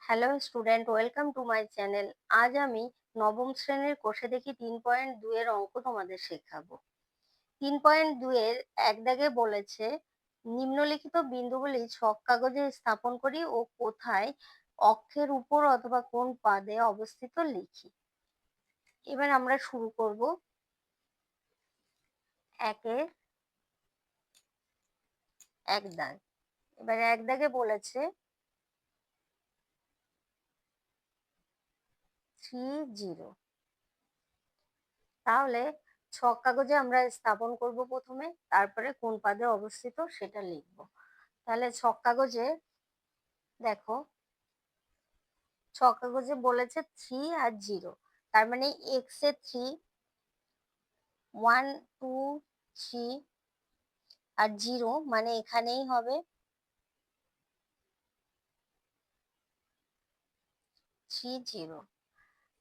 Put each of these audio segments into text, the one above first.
Hello student, welcome to my channel. আজ আমি নবম শ্রেণীর কোষে দেখি 3.2 এর অঙ্ক তোমাদের শেখাবো। 3.2 এর এক দাগে বলেছে নিম্নলিখিত বিন্দুগুলি ছক কাগজে স্থাপন করি ও কোথায় অক্ষের উপর অথবা কোন পাদে অবস্থিত লিখি। এবার আমরা শুরু করব। একের এক দাগ। এবার এক দাগে বলেছে 3, 0। তাহলে ছক কাগজে আমরা স্থাপন করব প্রথমে, তারপরে কোন পাদে অবস্থিত সেটা লিখব। তাহলে ছক কাগজে দেখো, ছক কাগজে বলেছে 3 আর 0, তার মানে এক্স এ 3, 1, 2, 3, আর 0 মানে এখানেই হবে 3, 0।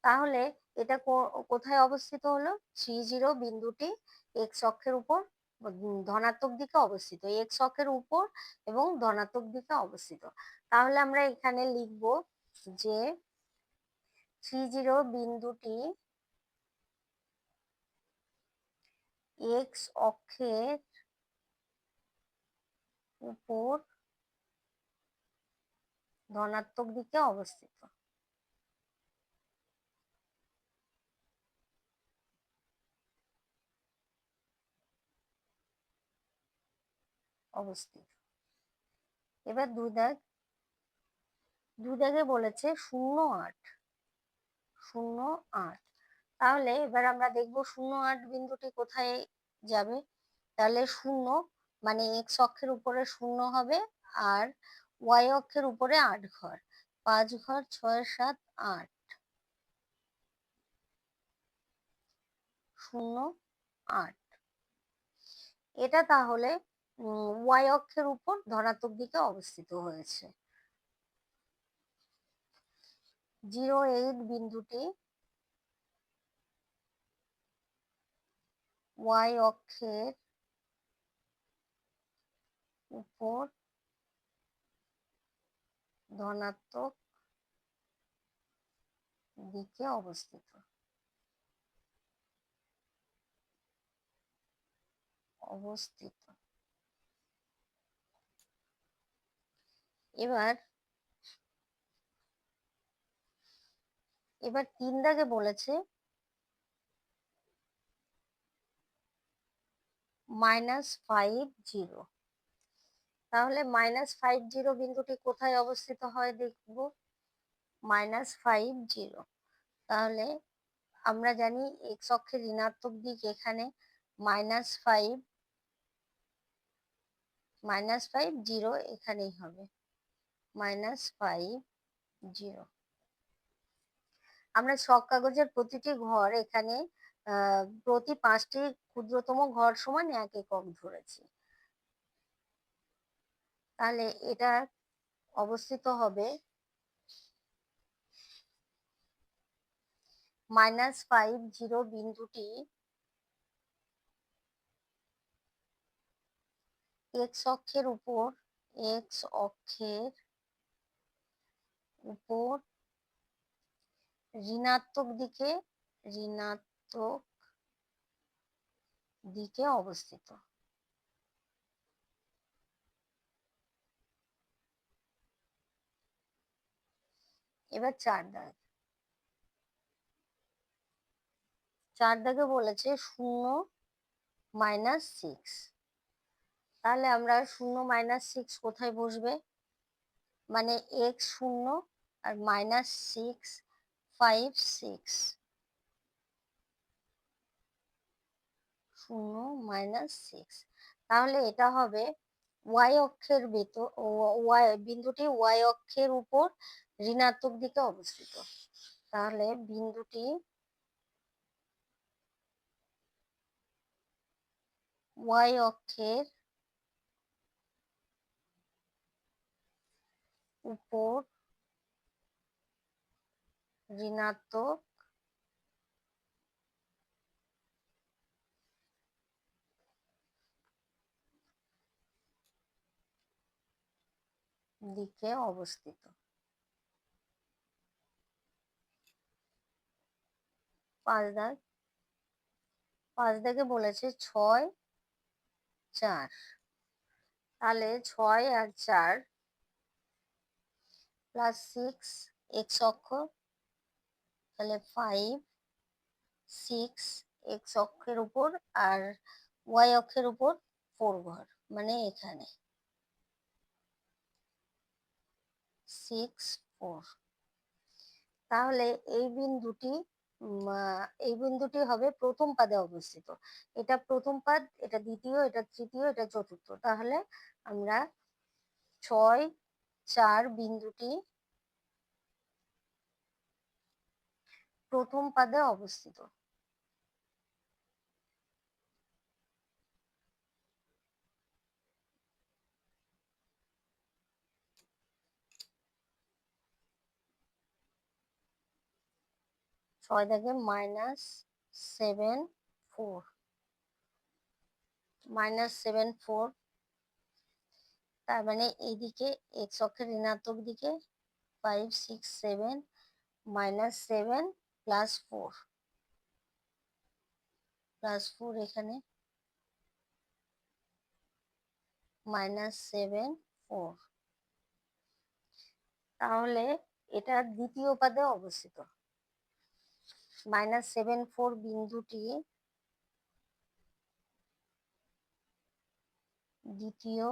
তাহলে এটা কোথায় অবস্থিত হলো? 3, 0 বিন্দুটি এক্স অক্ষের উপর ধনাত্মক দিকে অবস্থিত, এক্স অক্ষের উপর এবং ধনাত্মক দিকে অবস্থিত। তাহলে আমরা এখানে লিখব যে 3, 0 বিন্দুটি এক্স অক্ষের উপর ধনাত্মক দিকে অবস্থিত। এবার দুই দাগে বলেছে 0, 8, 0, 8। তাহলে এবার আমরা দেখব 0, 8 বিন্দুটি কোথায় যাবে। তাহলে 0 মানে এক্স অক্ষের উপরে 0 হবে, আর ওয়াই অক্ষের উপরে 8 ঘর, 5 ঘর, 6, 7, 8, 0, 8। এটা তাহলে ওয়াই অক্ষের উপর ধনাত্মক দিকে অবস্থিত হয়েছে। 0, 8 বিন্দুটি ওয়াই অক্ষের উপর ধনাত্মক দিকে অবস্থিত। এবার এবার 3 দাগে বলেছে -5, 0। তাহলে -5, 0 বিন্দুটি কোথায় অবস্থিত হয় দেখব। -5, 0, তাহলে আমরা জানি এক্স অক্ষের ঋণাত্মক দিক এখানে, -5, -5, 0 এখানেই হবে, -5, 0। আমরা ছক কাগজের প্রতিটি ঘর এখানে প্রতি 5টি ক্ষুদ্রতম ঘর সমান 1 একক ধরেছি। তাহলে এটা অবস্থিত হবে -5, 0 বিন্দুটি এক্স অক্ষের উপর ঋণাত্মক দিকে অবস্থিত। এবার 4 দাগে বলেছে 0, -6। তাহলে আমরা 0, -6 কোথায় বসবে, মানে এক্স 0 আর -6, 5, 6, 0, -6। তাহলে এটা হবে ওয়াই অক্ষের বিন্দুটি ওয়াই অক্ষের উপর ঋণাত্মক দিকে অবস্থিত। তাহলে বিন্দুটি ওয়াই অক্ষের উপর ঋণাত্মক দিকে অবস্থিত। 5 দাগ, 5 দাগে বলেছে 6 4, তাহলে 6 আর 4 প্লাস 6 এক্স অক্ষ, তাহলে 5 6 এক্স অক্ষের উপর আর ওয়াই অক্ষের উপর 4 ঘর, মানে এখানে 6 4। তাহলে এই বিন্দুটি এই বিন্দুটি হবে প্রথম পাদে অবস্থিত। এটা প্রথম পাদ, এটা দ্বিতীয়, এটা তৃতীয়, এটা চতুর্থ। তাহলে আমরা 6 4 বিন্দুটি প্রথম পাদে অবস্থিত। ছয় দাগে -7 4, -7 4, তার মানে এইদিকে এক্স অক্ষের ঋণাত্মক দিকে 5 6 7, -7 +4, +4 এখানে, -7 4। তাহলে এটা দ্বিতীয় পাদে অবস্থিত। -7 4 বিন্দুটি দ্বিতীয়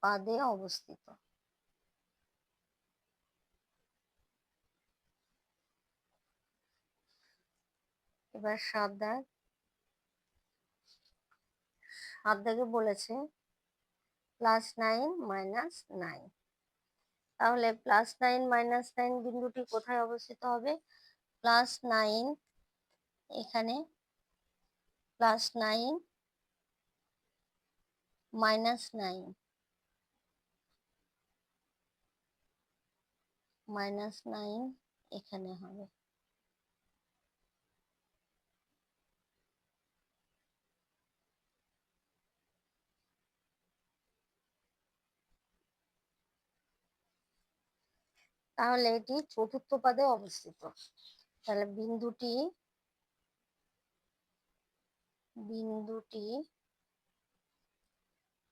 পাদে অবস্থিত। এবার 7 দাগ, 7 দাগে বলেছে +9 -9, তাহলে +9 -9 বিন্দুটি কোথায় অবস্থিত হবে? +9 এখানে, +9 -9, -9 এখানে হবে। তাহলে এটি চতুর্থ পাদে অবস্থিত। তাহলে বিন্দুটি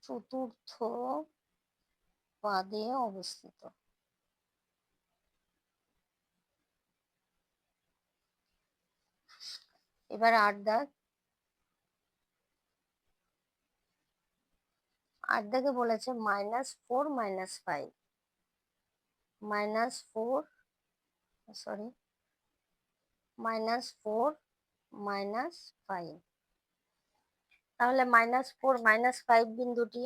চতুর্থ পাদে অবস্থিত। এবার 8 দাগ, 8 দাগে বলেছে -4 -5, -4 সরি -4 -5। তাহলে -4 -5 বিন্দুটি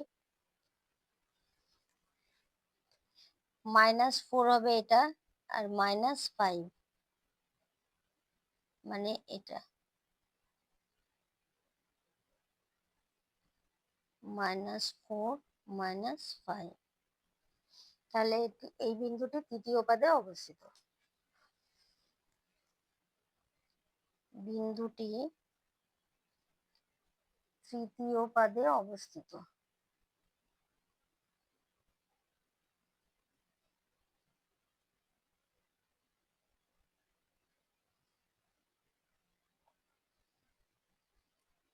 -4 হবে এটা, আর -5 মানে এটা, -4 -5। তাহলে এই বিন্দুটি তৃতীয় পাদে অবস্থিত। বিন্দুটি তৃতীয় পাদে অবস্থিত।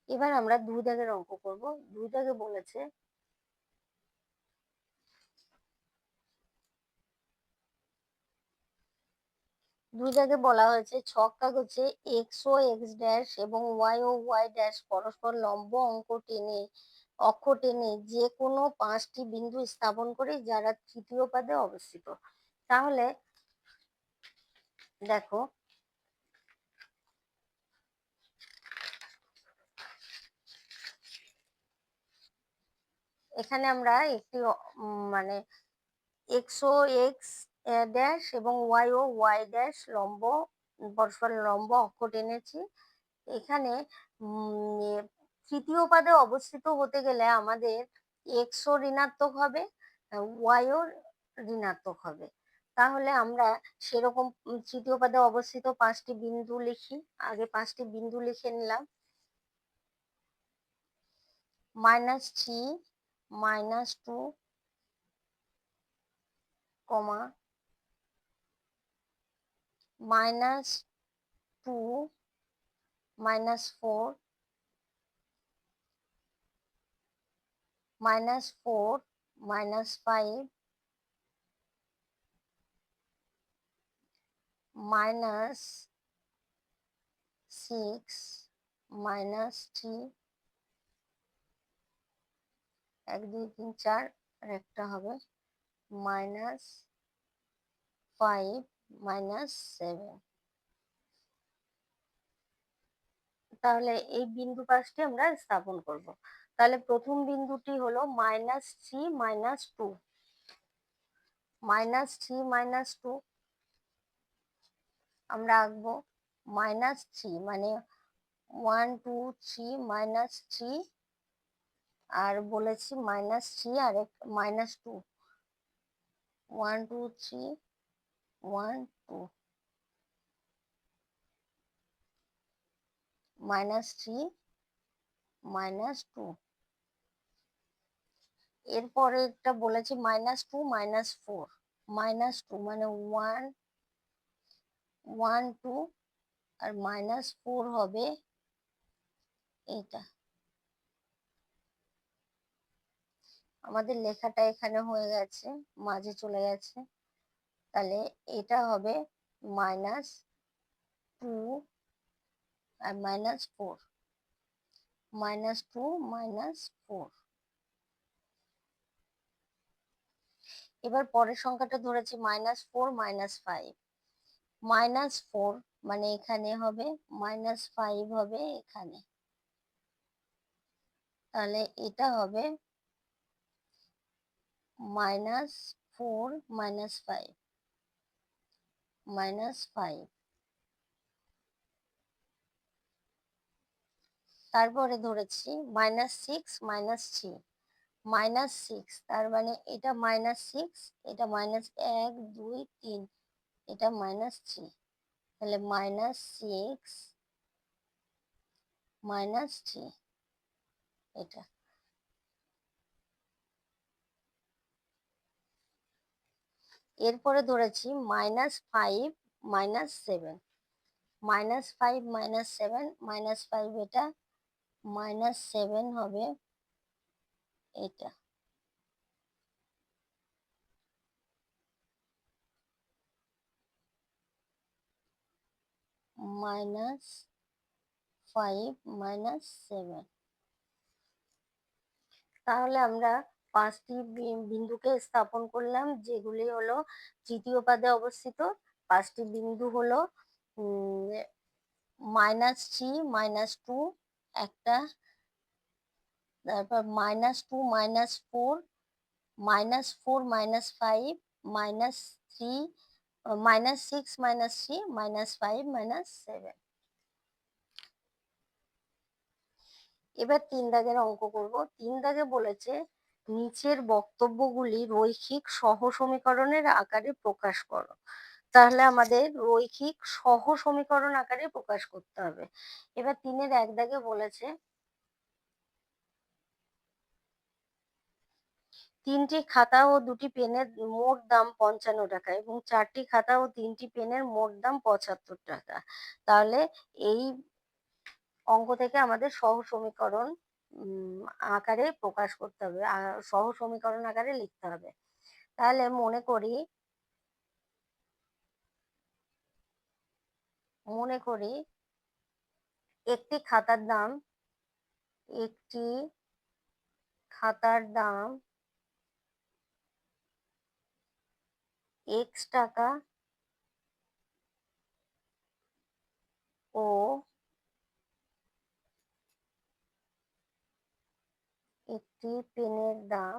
এবার আমরা 2 দাগের অঙ্ক করব। 2 দাগে বলেছে 2 দাগে বলা হয়েছে ছক কাগজে এক্স ও এক্স ড্যাশ এবং ওয়াই ও ওয়াই ড্যাশ পরস্পর লম্ব অক্ষ টেনে যে কোনো 5টি বিন্দু স্থাপন করে যারা তৃতীয় পাদে অবস্থিত। তাহলে দেখো, এখানে আমরা একটি মানে এক্স ও এক্স ড্যাশ এবং ওয়াই ও ওয়াই ড্যাশ পরস্পর লম্ব অক্ষ টেনেছি। এখানে তৃতীয় পাদে অবস্থিত হতে গেলে আমাদের এক্স ও ঋণাত্মক হবে, ওয়াই ও ঋণাত্মক হবে। তাহলে আমরা সেরকম তৃতীয় পাদে অবস্থিত 5টি বিন্দু লিখি। আগে 5টি বিন্দু লিখে নিলাম। -3 -2, -3 2 -4 -4 -5 -6 -3 1 2 3 4 আর একটা হবে -5 -7। তাহলে এই বিন্দু পাশটি আমরা স্থাপন করব। তাহলে প্রথম বিন্দুটি হলো -3 -2 -3 -2 আমরা আঁকবো -3 মানে 1 2 3 -3 আর বলেছি -3 আর -2 1 2 3 1 2 -3 -2 এরপরে একটা বলেছি -2 -4 -2 মানে 1 1 2 আর -4 হবে এটা। আমাদের লেখাটা এখানে হয়ে গেছে, মাঝে চলে গেছে। তাহলে এটা হবে -2 আর -4 -2 -4। এবার পরের সংখ্যাটা ধরেছি -4 -5 -4 মানে এখানে হবে -5 হবে এখানে। তাহলে এটা হবে -4 -5 -5। তারপরে ধরেছি -6 -3 -6 তার মানে এটা -6 এটা -1 2 3 এটা -3 তাহলে -6 -3 এটা। এরপরে ধরেছি -5 -7 -5 -7 -5 এটা -7 হবে এটা। -5 -7। তাহলে আমরা 5টি বিন্দুকে স্থাপন করলাম, যেগুলি হলো তৃতীয় পাদে অবস্থিত। 5টি বিন্দু হলো -3 -2 একটা, তারপর -2 -4 -4 -5 -3 -6 -3 -5 -7। এবার 3 দাগের অঙ্ক করব। 3 দাগে বলেছে নিচের বক্তব্যগুলি রৈখিক সহসমীকরণের আকারে প্রকাশ করো। তাহলে আমাদের রৈখিক সহসমীকরণ আকারে প্রকাশ করতে হবে। এবার 3-এর 1 দাগে বলেছে 3টি খাতা ও 2টি পেনের মোট দাম 55 টাকা এবং 4টি খাতা ও 3টি পেনের মোট দাম 75 টাকা। তাহলে এই অঙ্ক থেকে আমাদের সহসমীকরণ আকারে প্রকাশ করতে হবে, সহসমীকরণ আকারে লিখতে হবে। তাহলে মনে করি একটি খাতার দাম একটি খাতার দাম x টাকা ও একটি পেনের দাম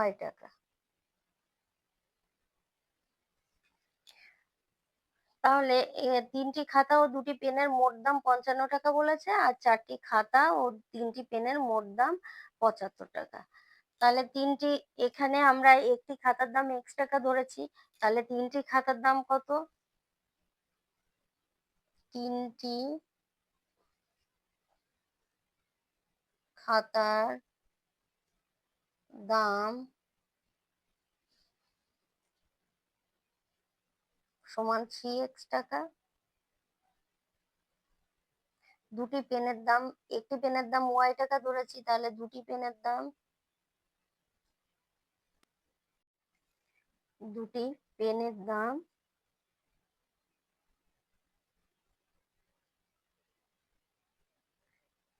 y টাকা। তাহলে 3টি খাতা ও 2টি পেনের মোট দাম 55 টাকা বলেছে, আর 4টি খাতা ও 3টি পেনের মোট দাম 75 টাকা। তাহলে এখানে আমরা একটি খাতার দাম x টাকা ধরেছি, তাহলে 3টি খাতার দাম কত? 3টি খাতার দাম সমান 3x টাকা। দুটি পেনের দাম, একটি পেনের দাম y টাকা ধরেছি, তাহলে দুটি পেনের দাম, দুটি পেনের দাম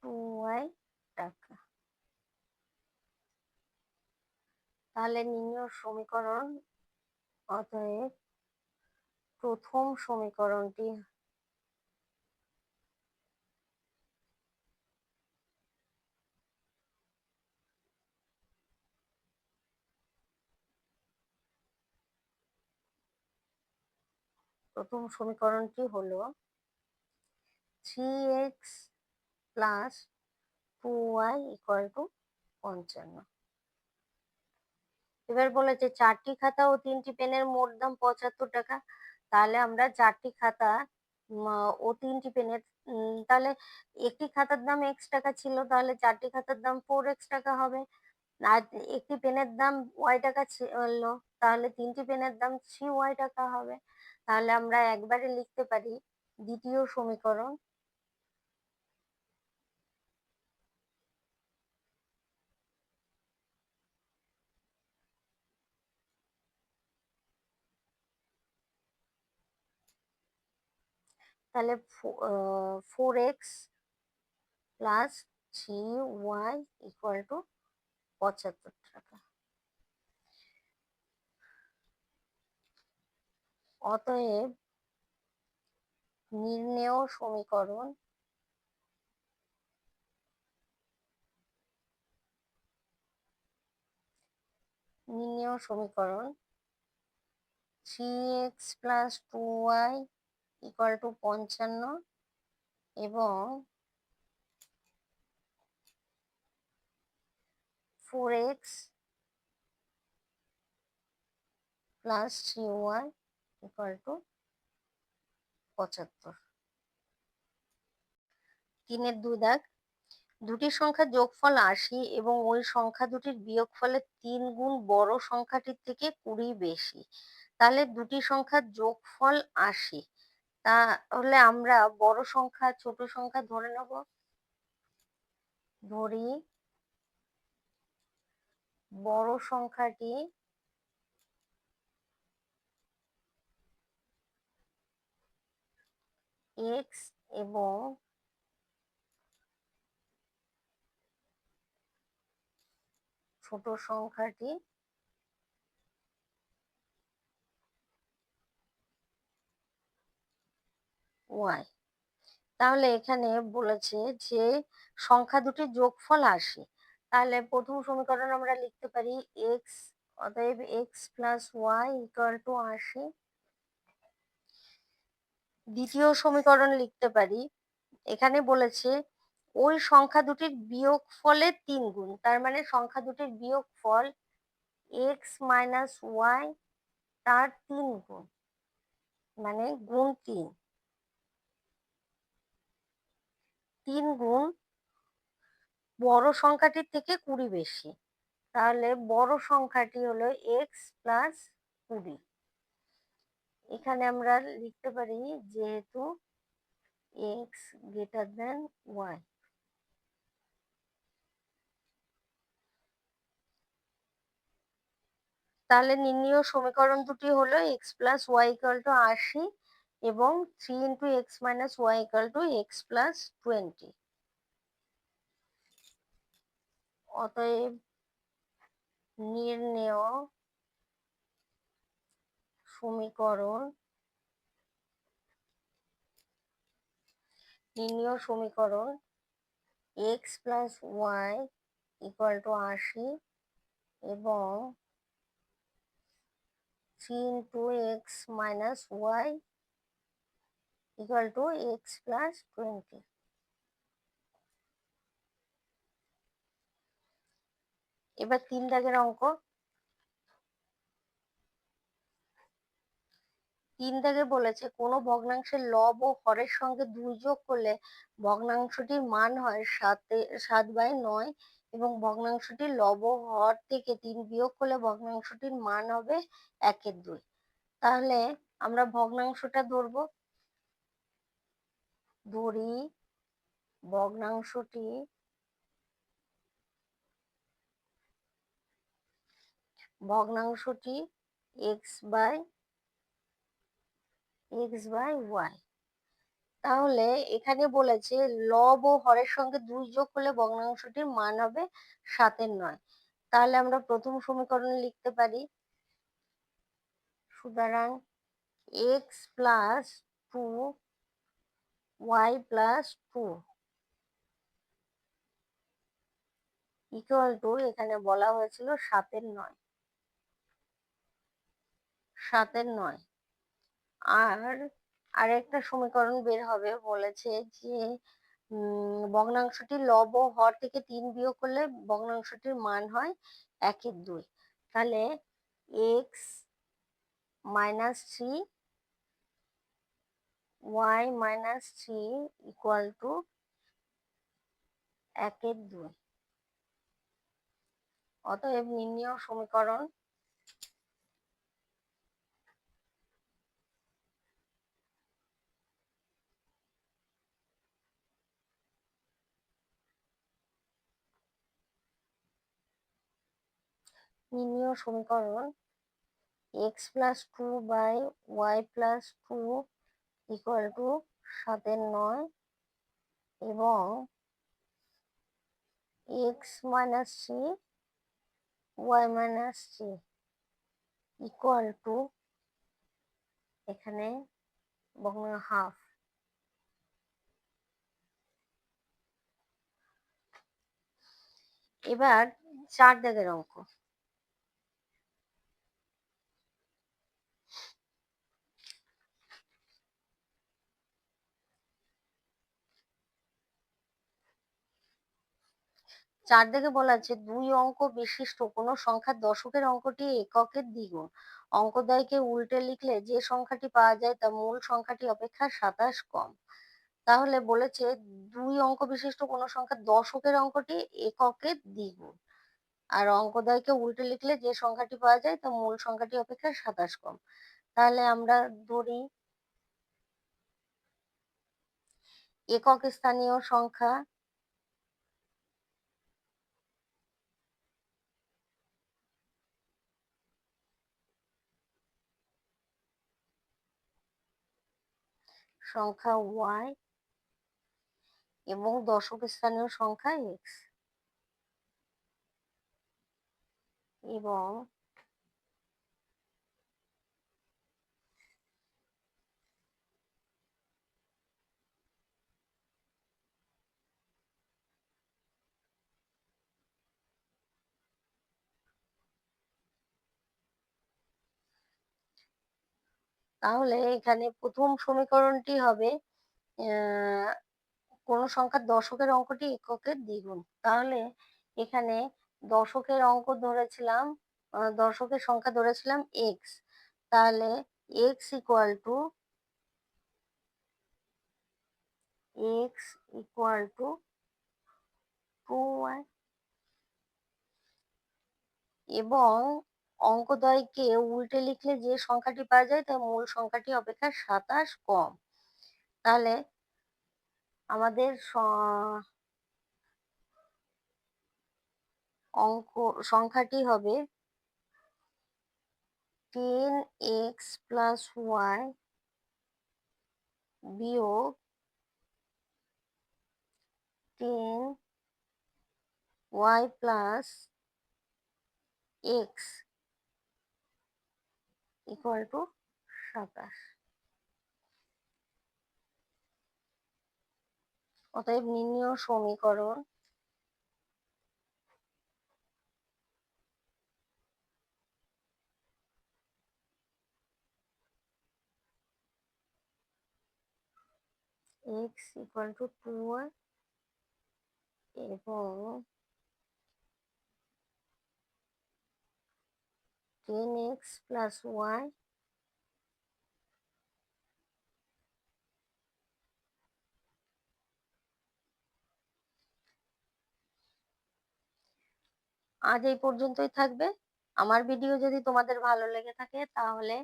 2y টাকা। তাহলে নির্ণয় সমীকরণ, অতএব প্রথম সমীকরণটি, প্রথম সমীকরণটি হলো 3x plus 2y equal to 55। এবার বলেছে 4টি খাতা ও 3টি পেনের মোট দাম 75 টাকা। তাহলে আমরা 4টি খাতা ও 3টি পেনের, তাহলে একটি খাতার দাম x টাকা ছিল, তাহলে 4টি খাতার দাম 4x টাকা হবে। আর একটি পেনের দাম y টাকা ছিল, তাহলে 3টি পেনের দাম 3y টাকা হবে। তাহলে আমরা একবারে লিখতে পারি দ্বিতীয় সমীকরণ, তাহলে 4x plus 3y equal to 75 টাকা। অতএব নির্ণেয় সমীকরণ, নির্ণেয় সমীকরণ 3x plus 2y equal to 55 এবং 4x plus 3y equal to 75। 3-এর 2 দাগ, দুটি সংখ্যার যোগফল 80 এবং ওই সংখ্যা দুটির বিয়োগফলের 3 গুণ বড় সংখ্যাটির থেকে 20 বেশি। তাহলে দুটি সংখ্যার যোগফল 80, তাহলে আমরা বড় সংখ্যা ছোট সংখ্যা ধরে নেব। ধরি বড় সংখ্যাটি x এবং ছোট সংখ্যাটি y। তাহলে এখানে বলেছে যে সংখ্যা দুটির যোগফল 80, তাহলে প্রথম সমীকরণ আমরা লিখতে পারি x, অতএব x plus y equal to 80। দ্বিতীয় সমীকরণ লিখতে পারি, এখানে বলেছে ওই সংখ্যা দুটির বিয়োগফলের 3 গুণ, তার মানে সংখ্যা দুটির বিয়োগফল x মাইনাস ওয়াই তার 3 গুণ, মানে গুণ 3, 3 গুণ বড় সংখ্যাটির থেকে 20 বেশি। তাহলে বড় সংখ্যাটি হলো x প্লাস 20। এখানে আমরা লিখতে পারি যেহেতু x গ্রেটার দেন y। তাহলে নির্ণীয় সমীকরণ দুটি হলো x plus y equal to 80 এবং 3 into x minus y equal to x plus 20। অতএব নির্ণেয় সমীকরণ, নির্ণেয় সমীকরণ x plus y equal to 80 এবং 3 into x minus y equal to x plus 20। এবার 3 দাগের অঙ্ক। 3 দাগে বলেছে কোনো ভগ্নাংশের লব ও হরের সঙ্গে 2 যোগ করলে ভগ্নাংশটির মান হয় 7/9 এবং ভগ্নাংশটির লব ও হর থেকে 3 বিয়োগ করলে ভগ্নাংশটির মান হবে 1/2। তাহলে আমরা ভগ্নাংশটা ধরবো, ধরি ভগ্নাংশটি এক্স বাই ওয়াই। তাহলে এখানে বলেছে লব ও হরের সঙ্গে 2 যোগ করলে ভগ্নাংশটির মান হবে 7/9। তাহলে আমরা প্রথম সমীকরণে লিখতে পারি, সুতরাং x plus 2 y plus 2 equal to, এখানে বলা হয়েছিল 7/9। আর আরেকটা সমীকরণ বের হবে, বলেছে যে ভগ্নাংশটি লব ও হর থেকে 3 বিয়োগ করলে ভগ্নাংশটির মান হয় 1/2। তাহলে x minus 3 y minus 3 equal to 1/2। অতএব নির্ণেয় সমীকরণ x plus 2 by y plus 2 equal to 7/9 এবং x minus 3 y minus 3 equal to, এখানে হাফ। এবার 4 দাগের অঙ্ক। 4 দাগে বলা আছে 2 অঙ্ক বিশিষ্ট কোন সংখ্যার দশকের অঙ্কটি এককের দ্বিগুণ। অঙ্কদ্বয়কে উল্টে লিখলে যে সংখ্যাটি পাওয়া যায় তা মূল সংখ্যাটি অপেক্ষা 27 কম। তাহলে বলেছে 2 অঙ্ক বিশিষ্ট কোন সংখ্যার দশকের অঙ্কটি এককের দ্বিগুণ, আর অঙ্কদ্বয়কে উল্টে লিখলে যে সংখ্যাটি পাওয়া যায় তা মূল সংখ্যাটি অপেক্ষা 27 কম। তাহলে আমরা ধরি একক স্থানীয় সংখ্যা y এবং দশক স্থানীয় সংখ্যা x, এবং তাহলে এখানে প্রথম সমীকরণটি হবে কোন সংখ্যার দশকের অঙ্কটি এককের দ্বিগুণ। তাহলে এখানে দশকের অঙ্ক ধরেছিলাম, দশকের সংখ্যা ধরেছিলাম এক্স। তাহলে এক্স ইকুয়াল টু 2y, এবং অঙ্কদ্বয়কে উল্টে লিখলে যে সংখ্যাটি পাওয়া যায় তার মূল সংখ্যাটি অপেক্ষা 27 কম। তাহলে আমাদের সংখ্যাটি হবে 10x প্লাস ওয়াই বিয়োগ 10y plus x equal to 27। অতএব নির্ণেয় সমীকরণ x ইকুয়াল টু 2y এবং 10x প্লাস ওয়াই আজ এই পর্যন্তই থাকবে। আমার ভিডিও যদি তোমাদের ভালো লেগে থাকে তাহলে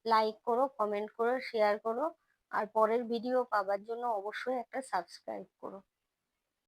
লাইক করো, কমেন্ট করো, শেয়ার করো, আর পরের ভিডিও পাবার জন্য অবশ্যই একটা সাবস্ক্রাইব করো।